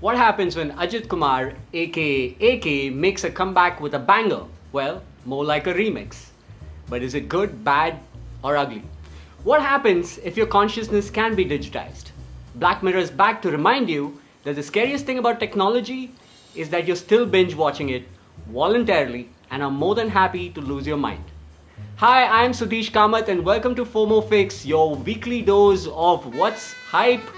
What happens when Ajit Kumar, aka AK, makes a comeback with a banger? Well, more like a remix. But is it good, bad, or ugly? What happens if your consciousness can be digitized? Black Mirror is back to remind you that the scariest thing about technology is that you're still binge watching it voluntarily and are more than happy to lose your mind. Hi, I'm Sudhish Kamath and welcome to FOMO Fix, your weekly dose of what's hype,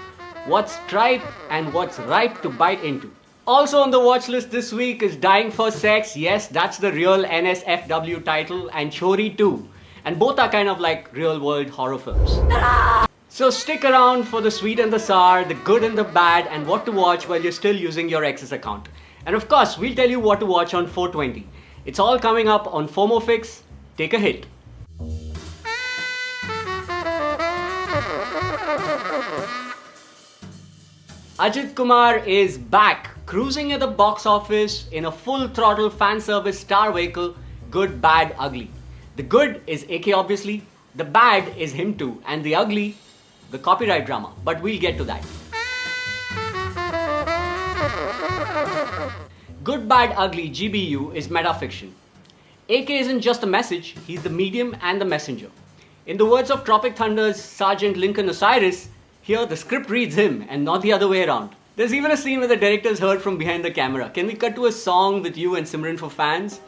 what's tripe, and what's ripe to bite into. Also on the watch list this week is Dying for Sex. Yes, that's the real NSFW title, and Chori 2. And both are kind of like real world horror films. So stick around for the sweet and the sour, the good and the bad, and what to watch while you're still using your Access account. And of course, we'll tell you what to watch on 420. It's all coming up on FOMO Fix. Take a hit. Ajit Kumar is back, cruising at the box office in a full throttle fan service star vehicle, Good, Bad, Ugly. The good is AK obviously, the bad is him too, and the ugly, the copyright drama. But we'll get to that. Good, Bad, Ugly GBU is metafiction. AK isn't just a message, he's the medium and the messenger. In the words of Tropic Thunder's Sergeant Lincoln Osiris, here the script reads him and not the other way around. There's even a scene where the director's heard from behind the camera. Can we cut to a song with you and Simran for fans?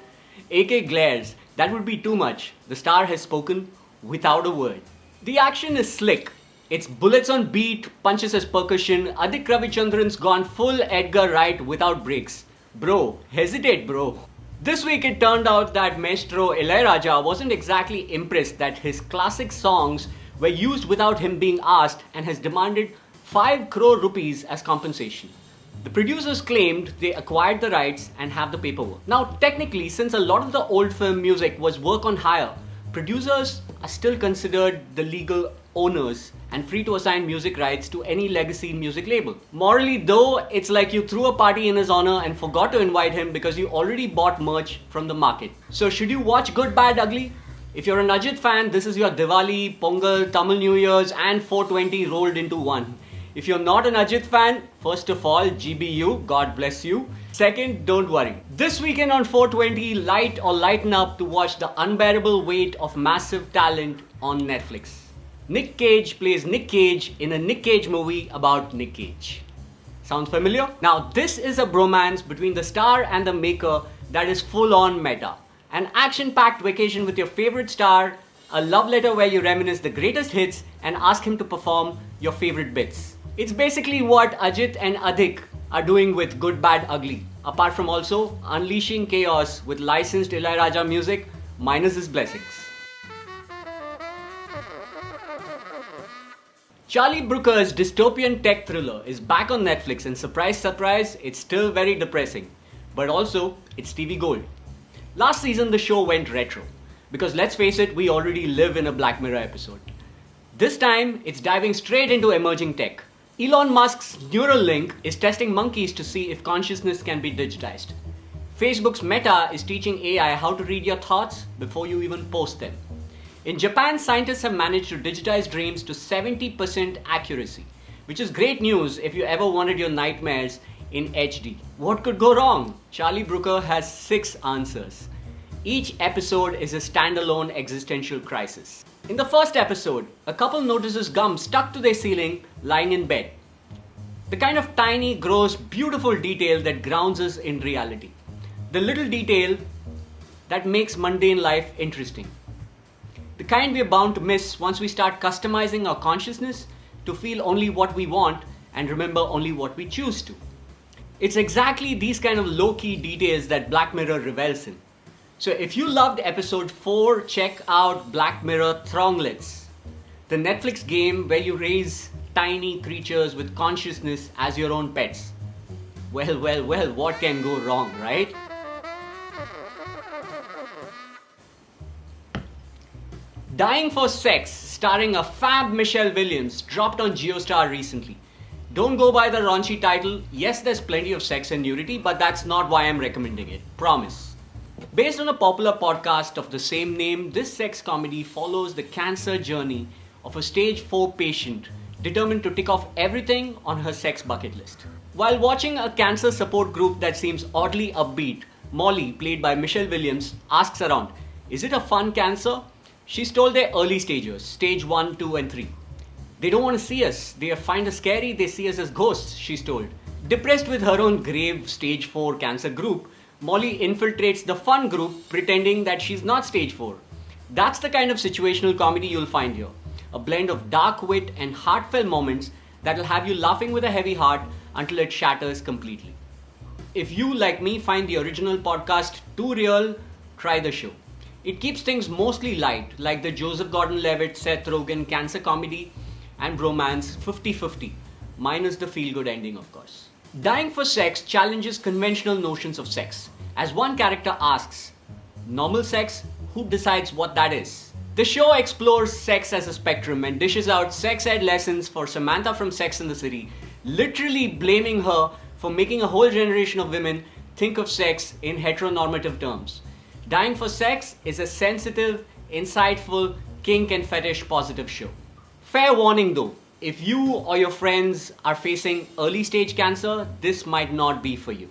AK glares. That would be too much. The star has spoken without a word. The action is slick. It's bullets on beat, punches as percussion. Adik Ravichandran's gone full Edgar Wright without breaks. Bro, hesitate bro. This week it turned out that Maestro Ilaiyaraaja wasn't exactly impressed that his classic songs were used without him being asked and has demanded 5 crore rupees as compensation. The producers claimed they acquired the rights and have the paperwork. Now technically, since a lot of the old film music was work on hire, producers are still considered the legal owners and free to assign music rights to any legacy music label. Morally though, it's like you threw a party in his honor and forgot to invite him because you already bought merch from the market. So should you watch Good, Bad, Ugly? If you're an Ajit fan, this is your Diwali, Pongal, Tamil New Year's and 420 rolled into one. If you're not an Ajit fan, first of all, GBU, God bless you. Second, don't worry. This weekend on 420, light or lighten up to watch the unbearable weight of massive talent on Netflix. Nick Cage plays Nick Cage in a Nick Cage movie about Nick Cage. Sounds familiar? Now this is a bromance between the star and the maker that is full on meta. An action-packed vacation with your favorite star, a love letter where you reminisce the greatest hits and ask him to perform your favorite bits. It's basically what Ajit and Adik are doing with Good, Bad, Ugly. Apart from also unleashing chaos with licensed Ilaiyaraaja music minus his blessings. Charlie Brooker's dystopian tech thriller is back on Netflix and surprise, surprise, it's still very depressing. But also, it's TV Gold. Last season the show went retro. Because let's face it, we already live in a Black Mirror episode. This time, it's diving straight into emerging tech. Elon Musk's Neuralink is testing monkeys to see if consciousness can be digitized. Facebook's Meta is teaching AI how to read your thoughts before you even post them. In Japan, scientists have managed to digitize dreams to 70% accuracy, which is great news if you ever wanted your nightmares in HD. What could go wrong? Charlie Brooker has 6 answers. Each episode is a standalone existential crisis. In the first episode, a couple notices gum stuck to their ceiling lying in bed. The kind of tiny, gross, beautiful detail that grounds us in reality. The little detail that makes mundane life interesting. The kind we are bound to miss once we start customizing our consciousness to feel only what we want and remember only what we choose to. It's exactly these kind of low-key details that Black Mirror revels in. So if you loved episode 4, check out Black Mirror Thronglets, the Netflix game where you raise tiny creatures with consciousness as your own pets. Well, what can go wrong, right? Dying for Sex, starring a fab Michelle Williams, dropped on JioStar recently. Don't go by the raunchy title. Yes, there's plenty of sex and nudity, but that's not why I'm recommending it. Promise. Based on a popular podcast of the same name, this sex comedy follows the cancer journey of a stage 4 patient determined to tick off everything on her sex bucket list. While watching a cancer support group that seems oddly upbeat, Molly, played by Michelle Williams, asks around, "Is it a fun cancer?" She's told their early stages, stage 1, 2, and 3. "They don't want to see us. They find us scary. They see us as ghosts," she's told. Depressed with her own grave stage 4 cancer group, Molly infiltrates the fun group pretending that she's not stage 4. That's the kind of situational comedy you'll find here. A blend of dark wit and heartfelt moments that'll have you laughing with a heavy heart until it shatters completely. If you, like me, find the original podcast too real, try the show. It keeps things mostly light, like the Joseph Gordon-Levitt, Seth Rogen cancer comedy and romance 50-50, minus the feel-good ending, of course. Dying for Sex challenges conventional notions of sex. As one character asks, "Normal sex? Who decides what that is?" The show explores sex as a spectrum and dishes out sex ed lessons for Samantha from Sex and the City, literally blaming her for making a whole generation of women think of sex in heteronormative terms. Dying for Sex is a sensitive, insightful, kink and fetish positive show. Fair warning though, if you or your friends are facing early stage cancer, this might not be for you.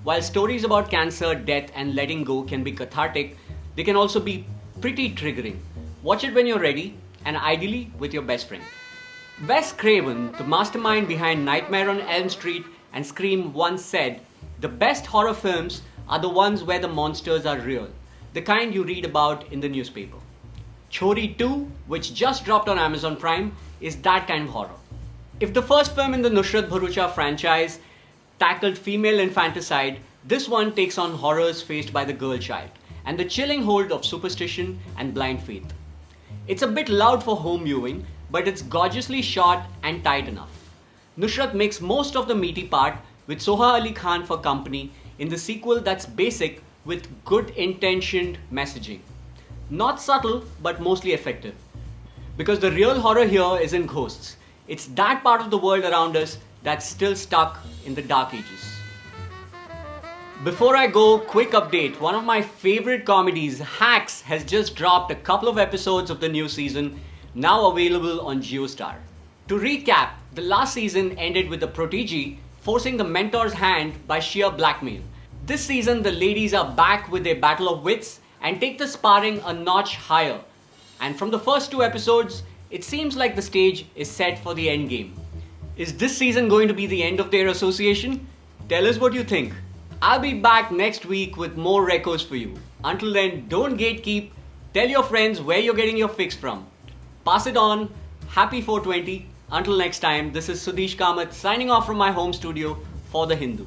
While stories about cancer, death and letting go can be cathartic, they can also be pretty triggering. Watch it when you're ready, and ideally with your best friend. Wes Craven, the mastermind behind Nightmare on Elm Street and Scream, once said, "The best horror films are the ones where the monsters are real, the kind you read about in the newspaper." Chori 2, which just dropped on Amazon Prime, is that kind of horror. If the first film in the Nusrat Bharucha franchise tackled female infanticide, this one takes on horrors faced by the girl child and the chilling hold of superstition and blind faith. It's a bit loud for home viewing, but it's gorgeously shot and tight enough. Nusrat makes most of the meaty part with Soha Ali Khan for company in the sequel that's basic with good intentioned messaging. Not subtle, but mostly effective. Because the real horror here isn't ghosts. It's that part of the world around us that's still stuck in the dark ages. Before I go, quick update. One of my favorite comedies, Hacks, has just dropped a couple of episodes of the new season, now available on JioStar. To recap, the last season ended with the protégé forcing the mentor's hand by sheer blackmail. This season, the ladies are back with their battle of wits and take the sparring a notch higher. And from the first 2 episodes, it seems like the stage is set for the end game. Is this season going to be the end of their association? Tell us what you think. I'll be back next week with more recos for you. Until then, don't gatekeep. Tell your friends where you're getting your fix from. Pass it on. Happy 420. Until next time, this is Sudhish Kamath signing off from my home studio for The Hindu.